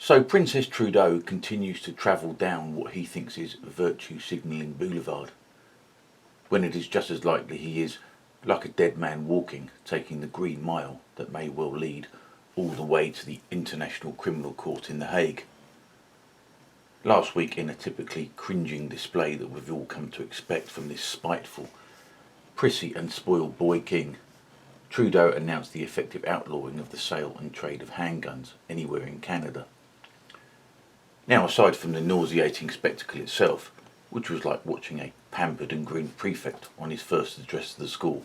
So Princess Trudeau continues to travel down what he thinks is virtue signalling boulevard, when it is just as likely he is, like a dead man walking, taking the green mile that may well lead all the way to the International Criminal Court in The Hague. Last week, in a typically cringing display that we've all come to expect from this spiteful, prissy and spoiled boy king, Trudeau announced the effective outlawing of the sale and trade of handguns anywhere in Canada. Now, aside from the nauseating spectacle itself, which was like watching a pampered and groomed prefect on his first address to the school,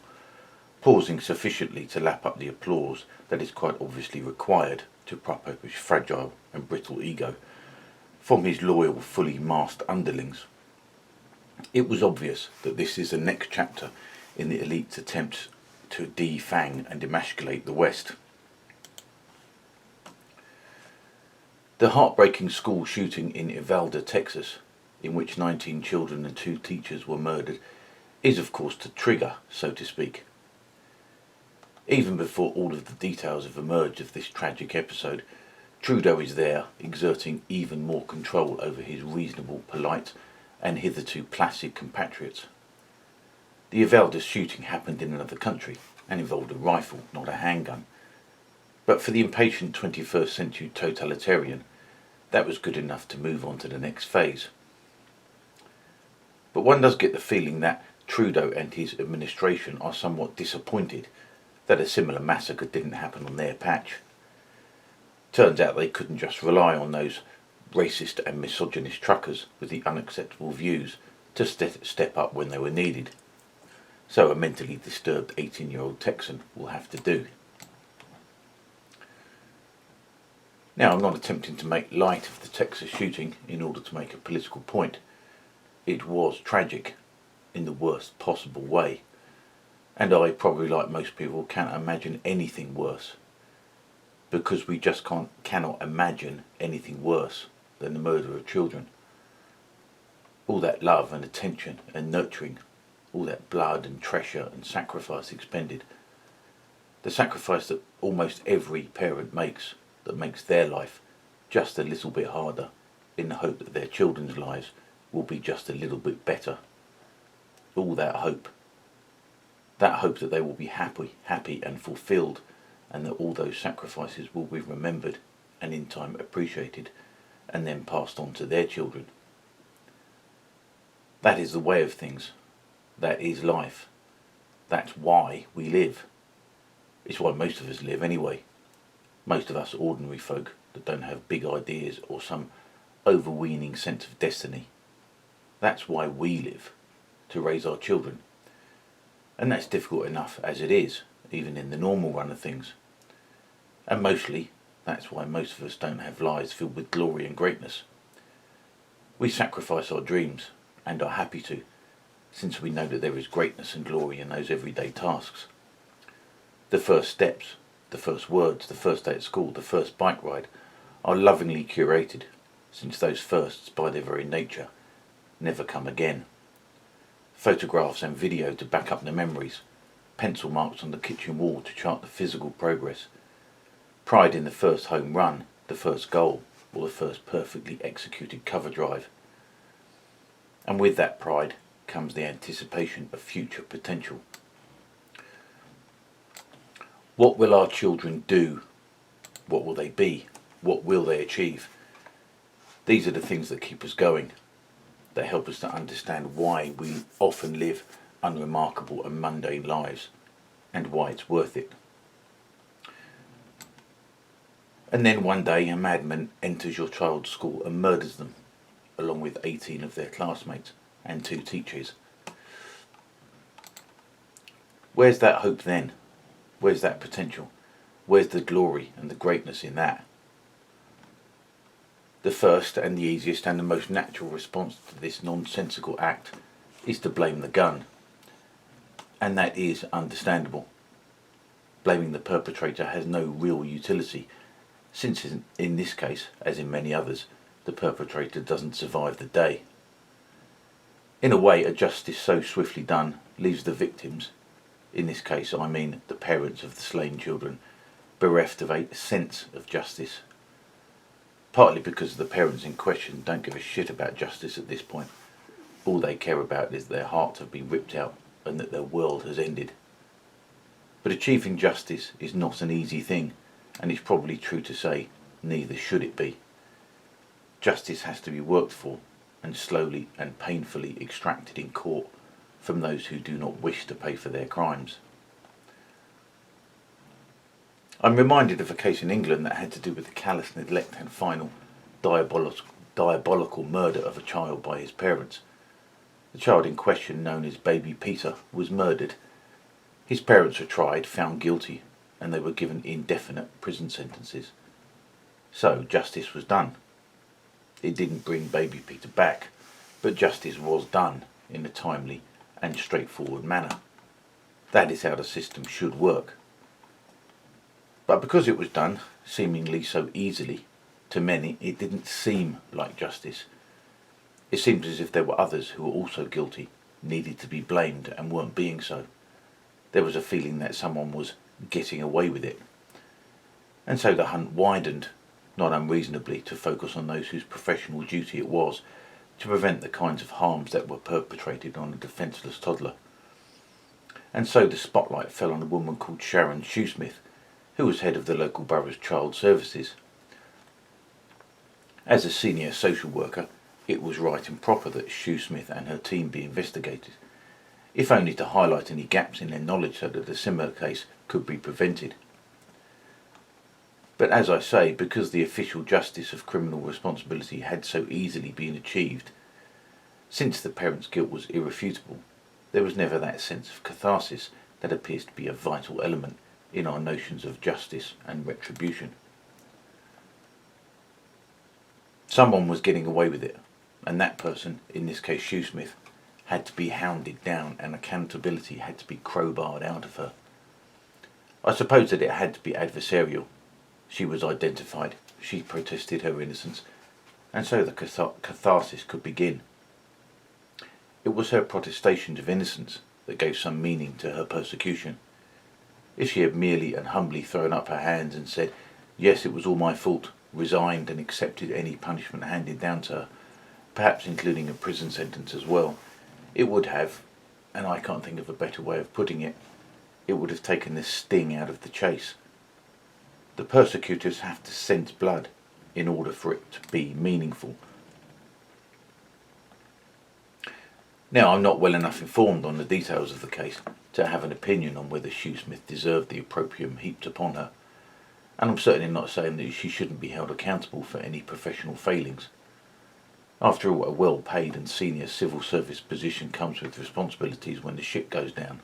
pausing sufficiently to lap up the applause that is quite obviously required to prop up his fragile and brittle ego from his loyal, fully masked underlings, it was obvious that this is the next chapter in the elite's attempts to defang and emasculate the West. The heartbreaking school shooting in Uvalde, Texas, in which 19 children and 2 teachers were murdered, is of course the trigger, so to speak. Even before all of the details have emerged of this tragic episode, Trudeau is there, exerting even more control over his reasonable, polite, and hitherto placid compatriots. The Uvalde shooting happened in another country and involved a rifle, not a handgun. But for the impatient 21st century totalitarian, that was good enough to move on to the next phase. But one does get the feeling that Trudeau and his administration are somewhat disappointed that a similar massacre didn't happen on their patch. Turns out they couldn't just rely on those racist and misogynist truckers with the unacceptable views to step up when they were needed. So a mentally disturbed 18-year-old Texan will have to do. Now, I'm not attempting to make light of the Texas shooting in order to make a political point. It was tragic in the worst possible way, and I, probably like most people, can't imagine anything worse, because we just cannot imagine anything worse than the murder of children. All that love and attention and nurturing, all that blood and treasure and sacrifice expended, the sacrifice that almost every parent makes, that makes their life just a little bit harder in the hope that their children's lives will be just a little bit better. All that hope that they will be happy and fulfilled, and that all those sacrifices will be remembered and in time appreciated and then passed on to their children. That is the way of things. That is life. That's why we live. It's why most of us live anyway. Most of us ordinary folk that don't have big ideas or some overweening sense of destiny. That's why we live, to raise our children. And that's difficult enough as it is, even in the normal run of things. And mostly, that's why most of us don't have lives filled with glory and greatness. We sacrifice our dreams, and are happy to, since we know that there is greatness and glory in those everyday tasks. The first steps, the first words, the first day at school, the first bike ride, are lovingly curated, since those firsts, by their very nature, never come again. Photographs and video to back up the memories, pencil marks on the kitchen wall to chart the physical progress, pride in the first home run, the first goal, or the first perfectly executed cover drive. And with that pride comes the anticipation of future potential. What will our children do? What will they be? What will they achieve? These are the things that keep us going. They help us to understand why we often live unremarkable and mundane lives, and why it's worth it. And then one day a madman enters your child's school and murders them, along with 18 of their classmates and 2 teachers. Where's that hope then? Where's that potential? Where's the glory and the greatness in that? The first and the easiest and the most natural response to this nonsensical act is to blame the gun. And that is understandable. Blaming the perpetrator has no real utility, since in this case, as in many others, the perpetrator doesn't survive the day. In a way, a justice so swiftly done leaves the victims, in this case I mean the parents of the slain children, bereft of a sense of justice. partly because the parents in question don't give a shit about justice at this point. All they care about is their hearts have been ripped out and that their world has ended. But achieving justice is not an easy thing, and it's probably true to say neither should it be. Justice has to be worked for and slowly and painfully extracted in court from those who do not wish to pay for their crimes. I'm reminded of a case in England that had to do with the callous neglect and final diabolical murder of a child by his parents. The child in question, known as baby Peter, was murdered. His parents were tried, found guilty, and they were given indefinite prison sentences. So justice was done. It didn't bring baby Peter back, but justice was done in a timely and straightforward manner. That is how the system should work. But because it was done, seemingly so easily, to many it didn't seem like justice. It seemed as if there were others who were also guilty, needed to be blamed and weren't being so. There was a feeling that someone was getting away with it. And so the hunt widened, not unreasonably, to focus on those whose professional duty it was to prevent the kinds of harms that were perpetrated on a defenceless toddler. And so the spotlight fell on a woman called Sharon Shoesmith, who was head of the local borough's child services. As a senior social worker, it was right and proper that Shoesmith and her team be investigated, if only to highlight any gaps in their knowledge so that a similar case could be prevented. But as I say, because the official justice of criminal responsibility had so easily been achieved, since the parents' guilt was irrefutable, there was never that sense of catharsis that appears to be a vital element in our notions of justice and retribution. Someone was getting away with it, and that person, in this case Shoesmith, had to be hounded down and accountability had to be crowbarred out of her. I suppose that it had to be adversarial. She was identified, she protested her innocence, and so the catharsis could begin. It was her protestations of innocence that gave some meaning to her persecution. If she had merely and humbly thrown up her hands and said, yes, it was all my fault, resigned and accepted any punishment handed down to her, perhaps including a prison sentence as well, it would have, and I can't think of a better way of putting it, it would have taken the sting out of the chase. The persecutors have to sense blood in order for it to be meaningful. Now, I'm not well enough informed on the details of the case to have an opinion on whether Shoesmith deserved the opprobrium heaped upon her, and I'm certainly not saying that she shouldn't be held accountable for any professional failings. After all, a well-paid and senior civil service position comes with responsibilities when the ship goes down.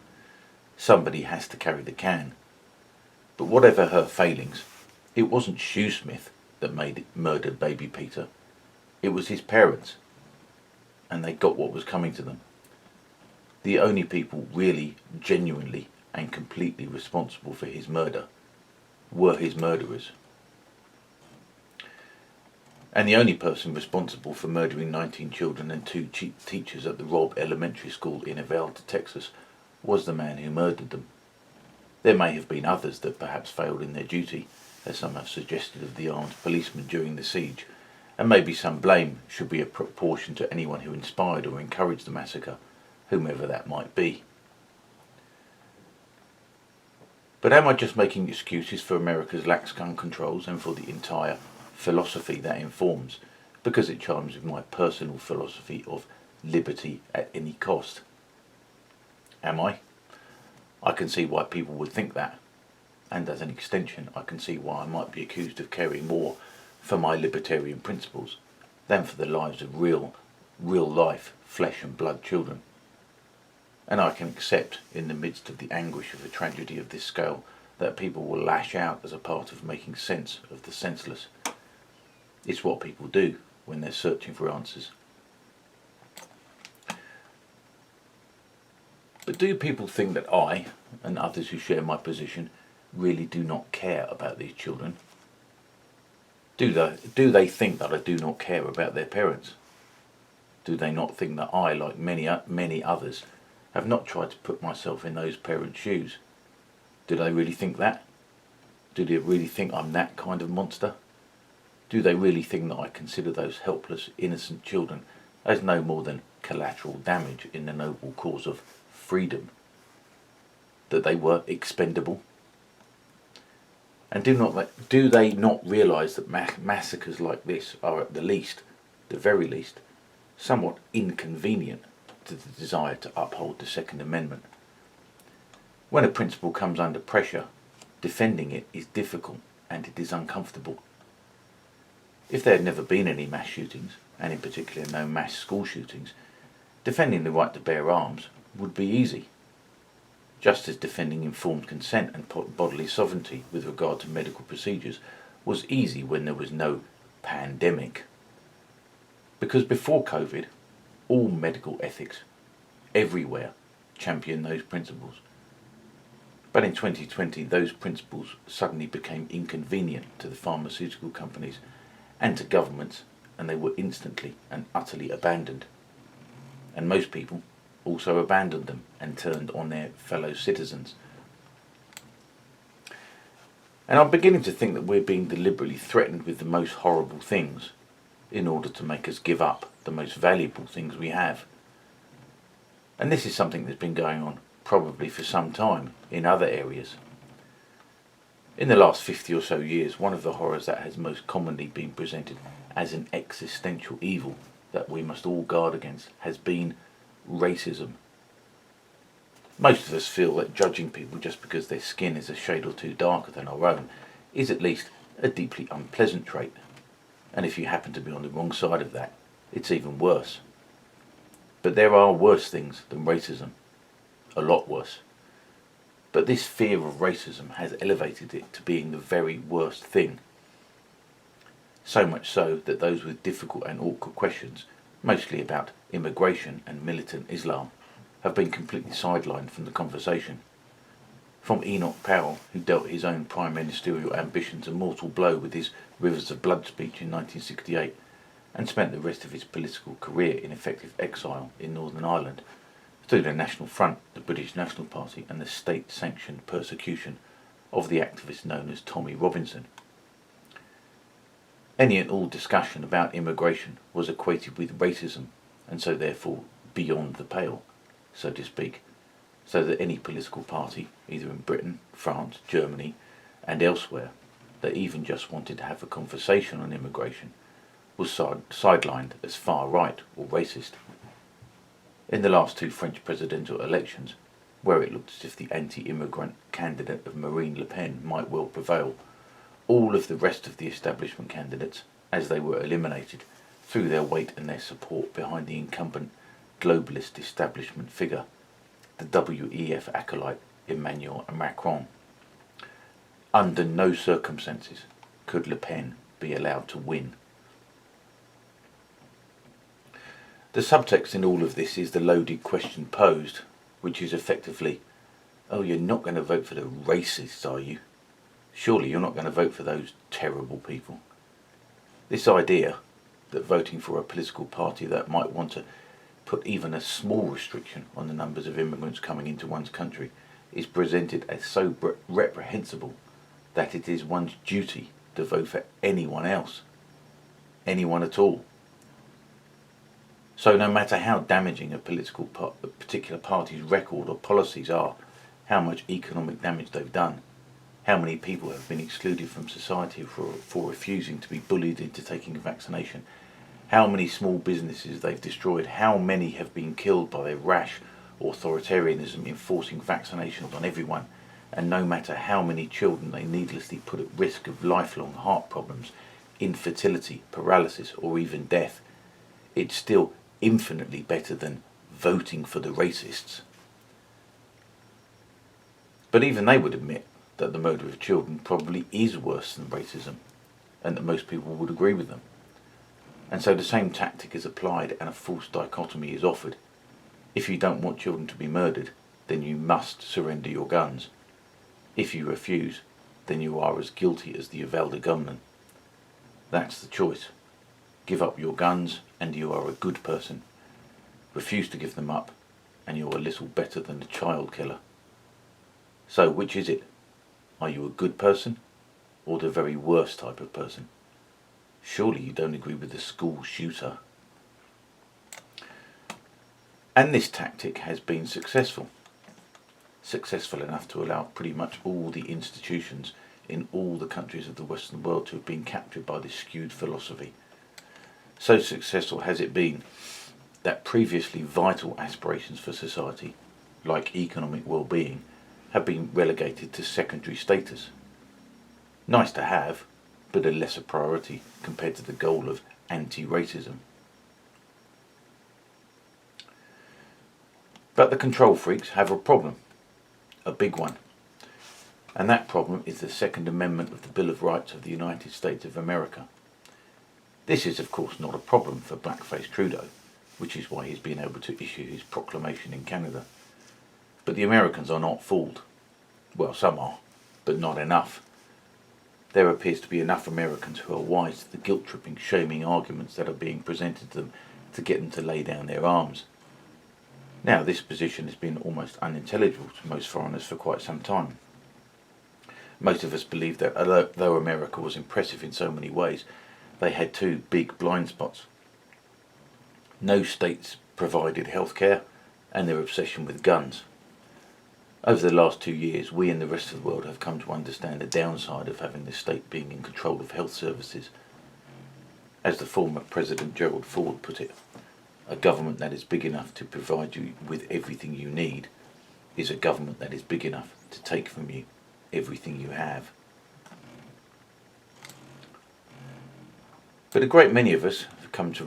Somebody has to carry the can. But whatever her failings, it wasn't Shoesmith that murdered baby Peter. It was his parents, and they got what was coming to them. The only people really, genuinely and completely responsible for his murder were his murderers. And the only person responsible for murdering 19 children and 2 teachers at the Robb Elementary School in Uvalde, Texas, was the man who murdered them. There may have been others that perhaps failed in their duty, as some have suggested of the armed policemen during the siege, and maybe some blame should be apportioned to anyone who inspired or encouraged the massacre, whomever that might be. But am I just making excuses for America's lax gun controls and for the entire philosophy that informs, because it chimes with my personal philosophy of liberty at any cost? Am I? I can see why people would think that, and as an extension I can see why I might be accused of caring more for my libertarian principles than for the lives of real life, flesh and blood children. And I can accept, in the midst of the anguish of a tragedy of this scale, that people will lash out as a part of making sense of the senseless. It's what people do when they're searching for answers. But do people think that I, and others who share my position, really do not care about these children? Do they think that I do not care about their parents? Do they not think that I, like many others, have not tried to put myself in those parents' shoes? Do they really think that? Do they really think I'm that kind of monster? Do they really think that I consider those helpless, innocent children as no more than collateral damage in the noble cause of freedom? That they were expendable? And do they not realise that massacres like this are at the very least, somewhat inconvenient to the desire to uphold the Second Amendment? When a principle comes under pressure, defending it is difficult and it is uncomfortable. If there had never been any mass shootings, and in particular no mass school shootings, defending the right to bear arms would be easy, just as defending informed consent and bodily sovereignty with regard to medical procedures was easy when there was no pandemic. Because before COVID, all medical ethics, everywhere, championed those principles. But in 2020, those principles suddenly became inconvenient to the pharmaceutical companies and to governments, and they were instantly and utterly abandoned. And most people also abandoned them and turned on their fellow citizens. And I'm beginning to think that we're being deliberately threatened with the most horrible things in order to make us give up the most valuable things we have. And this is something that's been going on probably for some time in other areas. In the last 50 or so years, one of the horrors that has most commonly been presented as an existential evil that we must all guard against has been racism. Most of us feel that judging people just because their skin is a shade or two darker than our own is at least a deeply unpleasant trait. And if you happen to be on the wrong side of that, it's even worse. But there are worse things than racism. A lot worse. But this fear of racism has elevated it to being the very worst thing. So much so that those with difficult and awkward questions, mostly about immigration and militant Islam, have been completely sidelined from the conversation. From Enoch Powell, who dealt his own prime ministerial ambitions a mortal blow with his Rivers of Blood speech in 1968, and spent the rest of his political career in effective exile in Northern Ireland, through the National Front, the British National Party, and the state-sanctioned persecution of the activist known as Tommy Robinson. Any and all discussion about immigration was equated with racism, and so therefore beyond the pale, so to speak, so that any political party, either in Britain, France, Germany, and elsewhere, that even just wanted to have a conversation on immigration, was sidelined as far right or racist. In the last two French presidential elections, where it looked as if the anti-immigrant candidate of Marine Le Pen might well prevail, all of the rest of the establishment candidates, as they were eliminated, threw their weight and their support behind the incumbent globalist establishment figure, the WEF acolyte Emmanuel Macron. Under no circumstances could Le Pen be allowed to win. The subtext in all of this is the loaded question posed, which is effectively, oh, you're not going to vote for the racists, are you? Surely you're not going to vote for those terrible people. This idea that voting for a political party that might want to put even a small restriction on the numbers of immigrants coming into one's country is presented as so reprehensible that it is one's duty to vote for anyone else, anyone at all. So no matter how damaging a particular party's record or policies are, how much economic damage they've done, how many people have been excluded from society for refusing to be bullied into taking a vaccination, how many small businesses they've destroyed, how many have been killed by their rash authoritarianism in forcing vaccinations on everyone, and no matter how many children they needlessly put at risk of lifelong heart problems, infertility, paralysis, or even death, it's still infinitely better than voting for the racists. But even they would admit that the murder of children probably is worse than racism, and that most people would agree with them. And so the same tactic is applied and a false dichotomy is offered. If you don't want children to be murdered, then you must surrender your guns. If you refuse, then you are as guilty as the Uvalde gunman. That's the choice. Give up your guns and you are a good person. Refuse to give them up and you're a little better than a child killer. So which is it? Are you a good person or the very worst type of person? Surely you don't agree with the school shooter. And this tactic has been successful enough to allow pretty much all the institutions in all the countries of the Western world to have been captured by this skewed philosophy. So successful has it been that previously vital aspirations for society, like economic well-being, have been relegated to secondary status. Nice to have, but a lesser priority compared to the goal of anti-racism. But the control freaks have a problem, a big one. And that problem is the Second Amendment of the Bill of Rights of the United States of America. This is of course not a problem for blackface Trudeau, which is why he's been able to issue his proclamation in Canada. But the Americans are not fooled. Well, some are, but not enough. There appears to be enough Americans who are wise to the guilt-tripping, shaming arguments that are being presented to them to get them to lay down their arms. Now, this position has been almost unintelligible to most foreigners for quite some time. Most of us believe that although America was impressive in so many ways, they had two big blind spots. No states provided healthcare, and their obsession with guns. Over the last 2 years, we and the rest of the world have come to understand the downside of having the state being in control of health services. As the former President Gerald Ford put it, a government that is big enough to provide you with everything you need is a government that is big enough to take from you everything you have. But a great many of us have come to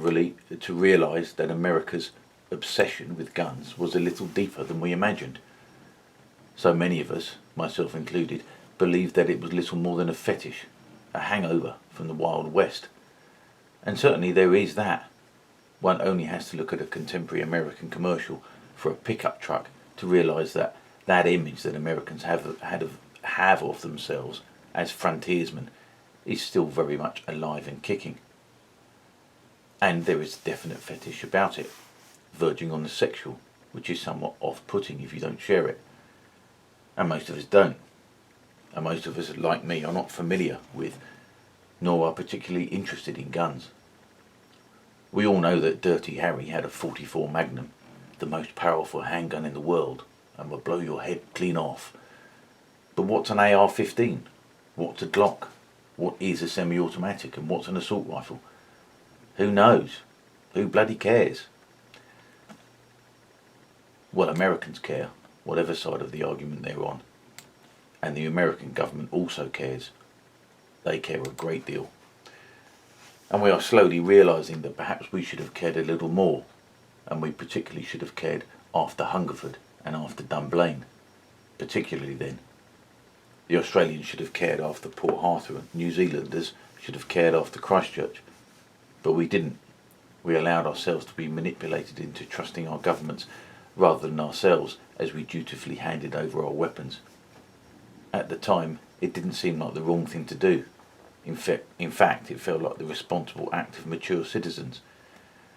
realise that America's obsession with guns was a little deeper than we imagined. So many of us, myself included, believed that it was little more than a fetish, a hangover from the Wild West. And certainly there is that. One only has to look at a contemporary American commercial for a pickup truck to realise that that image that Americans have of themselves as frontiersmen is still very much alive and kicking. And there is a definite fetish about it, verging on the sexual, which is somewhat off-putting if you don't share it. And most of us don't. And most of us, like me, are not familiar with, nor are particularly interested in guns. We all know that Dirty Harry had a .44 Magnum, the most powerful handgun in the world, and will blow your head clean off. But what's an AR-15? What's a Glock? What is a semi-automatic? And what's an assault rifle? Who knows? Who bloody cares? Well, Americans care, whatever side of the argument they're on. And the American government also cares. They care a great deal. And we are slowly realising that perhaps we should have cared a little more, and we particularly should have cared after Hungerford and after Dunblane, particularly then. The Australians should have cared after Port Arthur, and New Zealanders should have cared after Christchurch. But we didn't. We allowed ourselves to be manipulated into trusting our governments rather than ourselves as we dutifully handed over our weapons. At the time, it didn't seem like the wrong thing to do. In fact, it felt like the responsible act of mature citizens.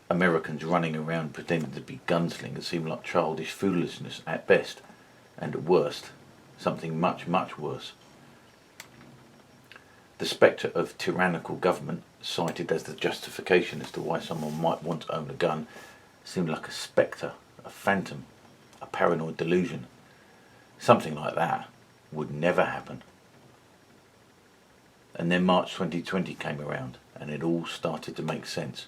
Americans running around pretending to be gunslingers seemed like childish foolishness at best, and at worst, something much, much worse. The spectre of tyrannical government, cited as the justification as to why someone might want to own a gun, seemed like a spectre, a phantom, a paranoid delusion. Something like that would never happen. And then March 2020 came around, and it all started to make sense.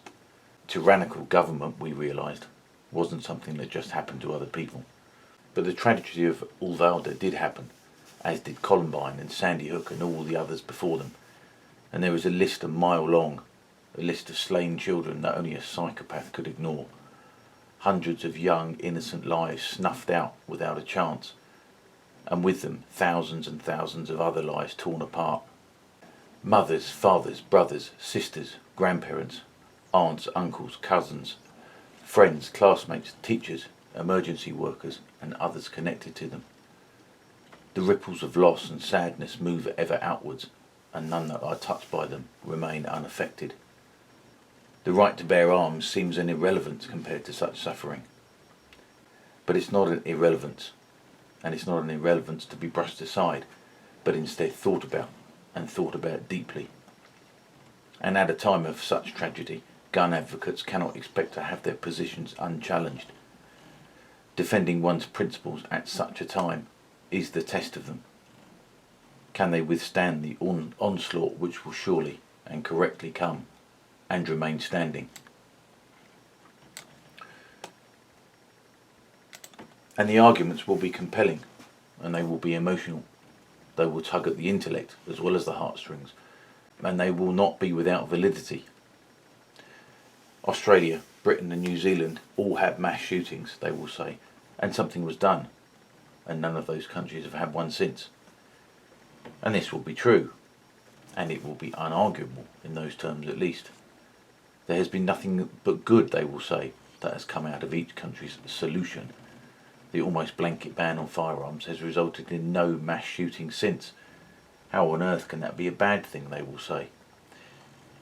Tyrannical government, we realised, wasn't something that just happened to other people. But the tragedy of Uvalde did happen, as did Columbine and Sandy Hook and all the others before them. And there is a list a mile long, a list of slain children that only a psychopath could ignore. Hundreds of young, innocent lives snuffed out without a chance, and with them thousands and thousands of other lives torn apart. Mothers, fathers, brothers, sisters, grandparents, aunts, uncles, cousins, friends, classmates, teachers, emergency workers, and others connected to them. The ripples of loss and sadness move ever outwards, and none that are touched by them remain unaffected. The right to bear arms seems an irrelevance compared to such suffering. But it's not an irrelevance, and it's not an irrelevance to be brushed aside, but instead thought about, and thought about deeply. And at a time of such tragedy, gun advocates cannot expect to have their positions unchallenged. Defending one's principles at such a time is the test of them. Can they withstand the onslaught which will surely and correctly come, and remain standing? And the arguments will be compelling, and they will be emotional. They will tug at the intellect as well as the heartstrings, and they will not be without validity. Australia, Britain and New Zealand all had mass shootings, they will say, and something was done, and none of those countries have had one since. And this will be true, and it will be unarguable, in those terms at least. There has been nothing but good, they will say, that has come out of each country's solution. The almost blanket ban on firearms has resulted in no mass shootings since. How on earth can that be a bad thing, they will say?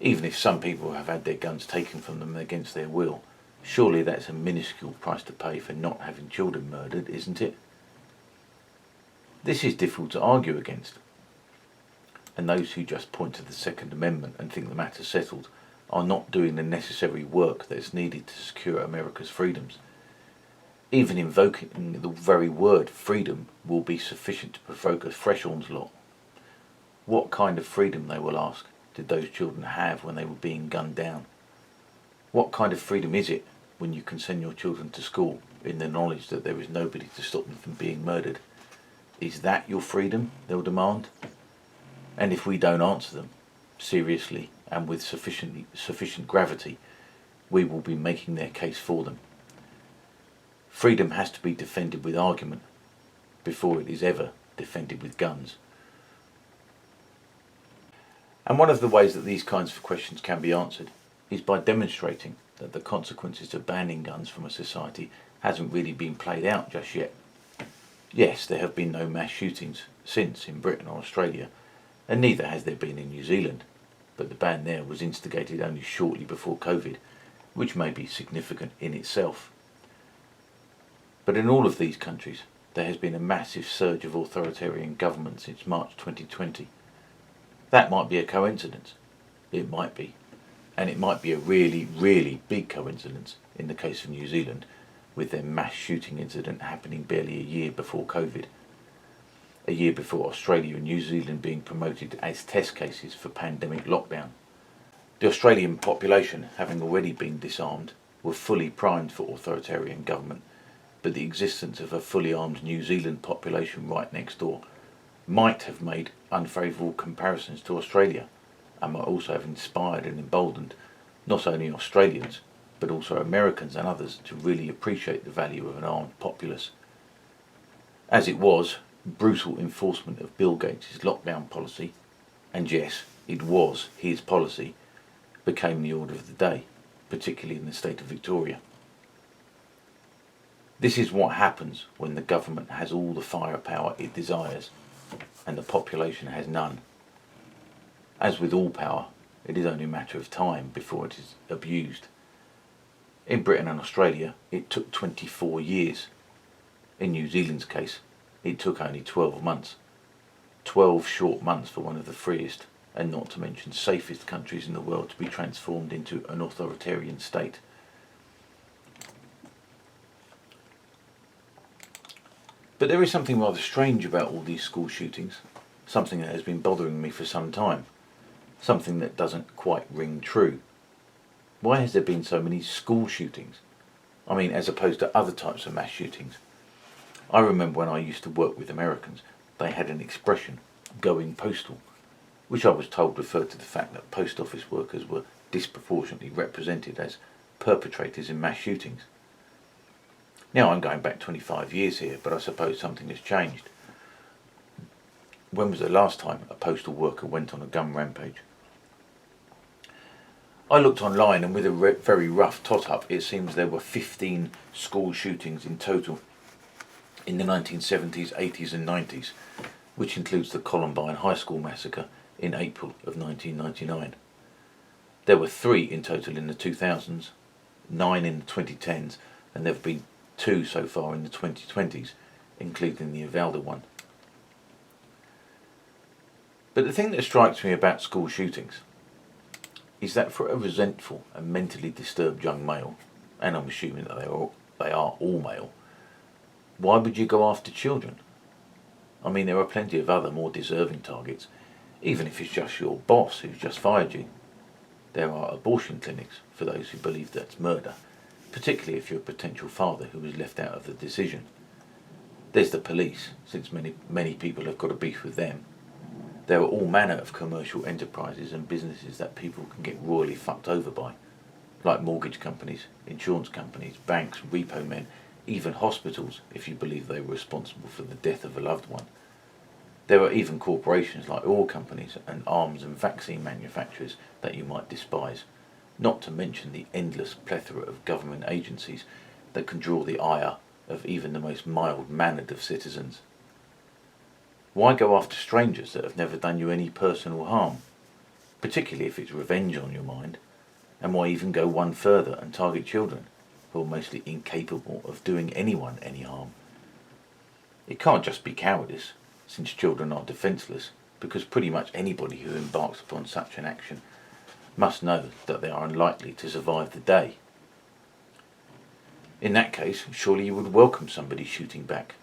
Even if some people have had their guns taken from them against their will, surely that's a minuscule price to pay for not having children murdered, isn't it? This is difficult to argue against. And those who just point to the Second Amendment and think the matter settled are not doing the necessary work that is needed to secure America's freedoms. Even invoking the very word freedom will be sufficient to provoke a fresh onslaught. What kind of freedom, they will ask, did those children have when they were being gunned down? What kind of freedom is it when you can send your children to school in the knowledge that there is nobody to stop them from being murdered? Is that your freedom, they'll demand? And if we don't answer them seriously and with sufficient gravity, we will be making their case for them. Freedom has to be defended with argument before it is ever defended with guns. And one of the ways that these kinds of questions can be answered is by demonstrating that the consequences of banning guns from a society hasn't really been played out just yet. Yes, there have been no mass shootings since in Britain or Australia, and neither has there been in New Zealand, but the ban there was instigated only shortly before COVID, which may be significant in itself. But in all of these countries, there has been a massive surge of authoritarian government since March 2020. That might be a coincidence. It might be. And it might be a really, really big coincidence in the case of New Zealand, with their mass shooting incident happening barely a year before COVID. A year before Australia and New Zealand being promoted as test cases for pandemic lockdown. The Australian population, having already been disarmed, were fully primed for authoritarian government, but the existence of a fully armed New Zealand population right next door might have made unfavourable comparisons to Australia, and might also have inspired and emboldened not only Australians but also Americans and others to really appreciate the value of an armed populace. As it was, brutal enforcement of Bill Gates' lockdown policy, and yes, it was his policy, became the order of the day, particularly in the state of Victoria. This is what happens when the government has all the firepower it desires and the population has none. As with all power, it is only a matter of time before it is abused. In Britain and Australia, it took 24 years. In New Zealand's case, it took only 12 months. 12 short months for one of the freest, and not to mention safest countries in the world to be transformed into an authoritarian state. But there is something rather strange about all these school shootings, something that has been bothering me for some time, something that doesn't quite ring true. Why has there been so many school shootings? I mean, as opposed to other types of mass shootings. I remember when I used to work with Americans, they had an expression, going postal, which I was told referred to the fact that post office workers were disproportionately represented as perpetrators in mass shootings. Now I'm going back 25 years here, but I suppose something has changed. When was the last time a postal worker went on a gun rampage? I looked online, and with a very rough tot-up, it seems there were 15 school shootings in total in the 1970s, 80s and 90s, which includes the Columbine High School massacre in April of 1999. There were 3 in total in the 2000s, 9 in the 2010s, and there have been 2 so far in the 2020s, including the Uvalde one. But the thing that strikes me about school shootings is that for a resentful and mentally disturbed young male, and I'm assuming that they are all male, why would you go after children? I mean, there are plenty of other more deserving targets, even if it's just your boss who's just fired you. There are abortion clinics for those who believe that's murder, particularly if you're a potential father who was left out of the decision. There's the police, since many people have got a beef with them. There are all manner of commercial enterprises and businesses that people can get royally fucked over by, like mortgage companies, insurance companies, banks, repo men, even hospitals if you believe they were responsible for the death of a loved one. There are even corporations like oil companies and arms and vaccine manufacturers that you might despise, not to mention the endless plethora of government agencies that can draw the ire of even the most mild-mannered of citizens. Why go after strangers that have never done you any personal harm, particularly if it's revenge on your mind? And why even go one further and target children, who are mostly incapable of doing anyone any harm? It can't just be cowardice, since children are defenceless, because pretty much anybody who embarks upon such an action must know that they are unlikely to survive the day. In that case, surely you would welcome somebody shooting back.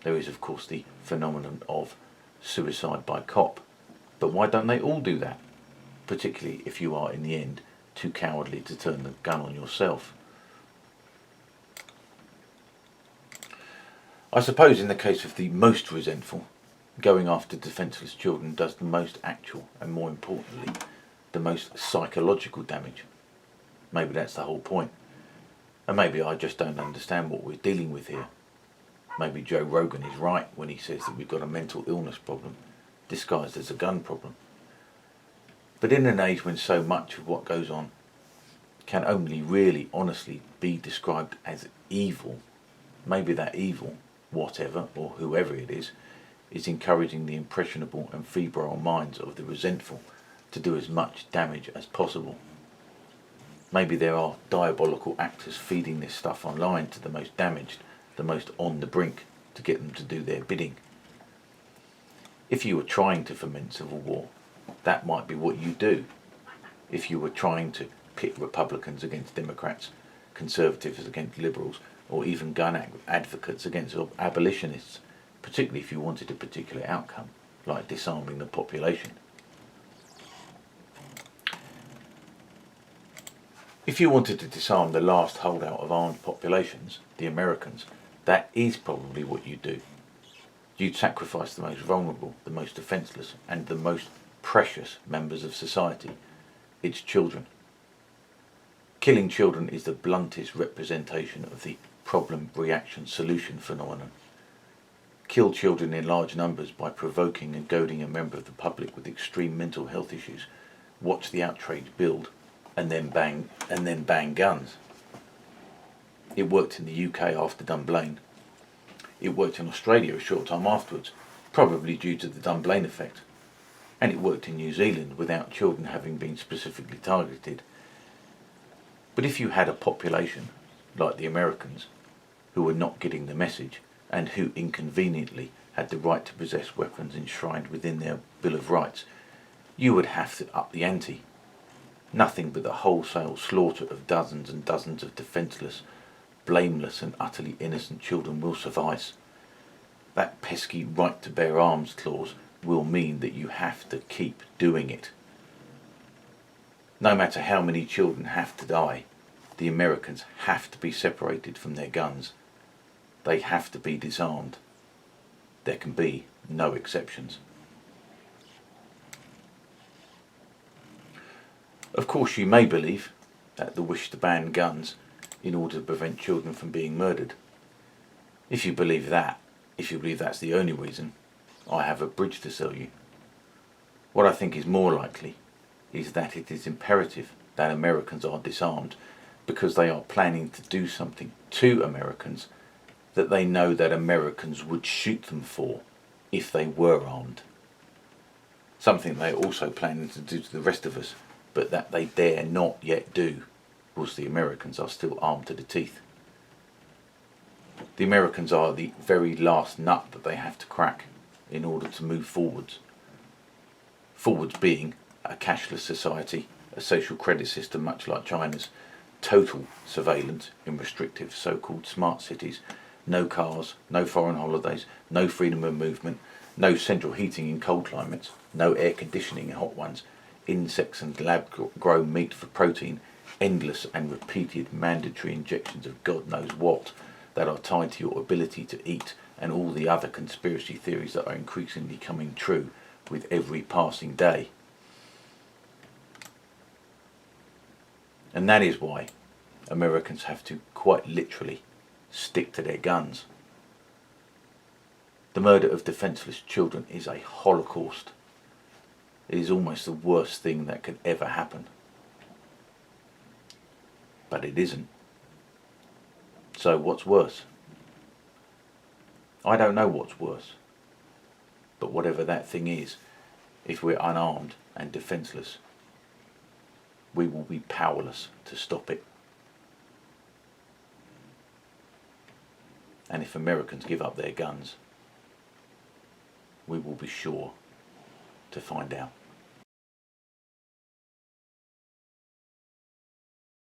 There is, of course, the phenomenon of suicide by cop, but why don't they all do that? Particularly if you are, in the end, too cowardly to turn the gun on yourself. I suppose in the case of the most resentful, going after defenceless children does the most actual and, more importantly, the most psychological damage. Maybe that's the whole point. And maybe I just don't understand what we're dealing with here. Maybe Joe Rogan is right when he says that we've got a mental illness problem disguised as a gun problem. But in an age when so much of what goes on can only really honestly be described as evil, maybe that evil, whatever or whoever it is encouraging the impressionable and febrile minds of the resentful to do as much damage as possible. Maybe there are diabolical actors feeding this stuff online to the most damaged, the most on the brink, to get them to do their bidding. If you were trying to foment civil war, that might be what you do. If you were trying to pit Republicans against Democrats, Conservatives against Liberals, or even gun advocates against abolitionists, particularly if you wanted a particular outcome, like disarming the population. If you wanted to disarm the last holdout of armed populations, the Americans, that is probably what you'd do. You'd sacrifice the most vulnerable, the most defenceless, and the most precious members of society, its children. Killing children is the bluntest representation of the problem-reaction-solution phenomenon. Kill children in large numbers by provoking and goading a member of the public with extreme mental health issues. Watch the outrage build, and then bang guns. It worked in the UK after Dunblane. It worked in Australia a short time afterwards, probably due to the Dunblane effect. And it worked in New Zealand without children having been specifically targeted. But if you had a population, like the Americans, who were not getting the message, and who inconveniently had the right to possess weapons enshrined within their Bill of Rights, you would have to up the ante. Nothing but the wholesale slaughter of dozens and dozens of defenceless, blameless and utterly innocent children will suffice. That pesky right to bear arms clause will mean that you have to keep doing it. No matter how many children have to die, the Americans have to be separated from their guns. They have to be disarmed. There can be no exceptions. Of course, you may believe that the wish to ban guns in order to prevent children from being murdered. If you believe that's the only reason, I have a bridge to sell you. What I think is more likely is that it is imperative that Americans are disarmed because they are planning to do something to Americans that they know that Americans would shoot them for if they were armed. Something they are also planning to do to the rest of us, but that they dare not yet do, because the Americans are still armed to the teeth. The Americans are the very last nut that they have to crack in order to move forwards. Forwards being a cashless society, a social credit system much like China's, total surveillance in restrictive so-called smart cities, no cars, no foreign holidays, no freedom of movement, no central heating in cold climates, no air conditioning in hot ones, insects and lab-grown meat for protein, endless and repeated mandatory injections of God knows what that are tied to your ability to eat, and all the other conspiracy theories that are increasingly coming true with every passing day. And that is why Americans have to quite literally stick to their guns. The murder of defenceless children is a holocaust. It is almost the worst thing that could ever happen. But it isn't. So what's worse? I don't know what's worse. But whatever that thing is, if we're unarmed and defenceless, we will be powerless to stop it. And if Americans give up their guns, we will be sure to find out.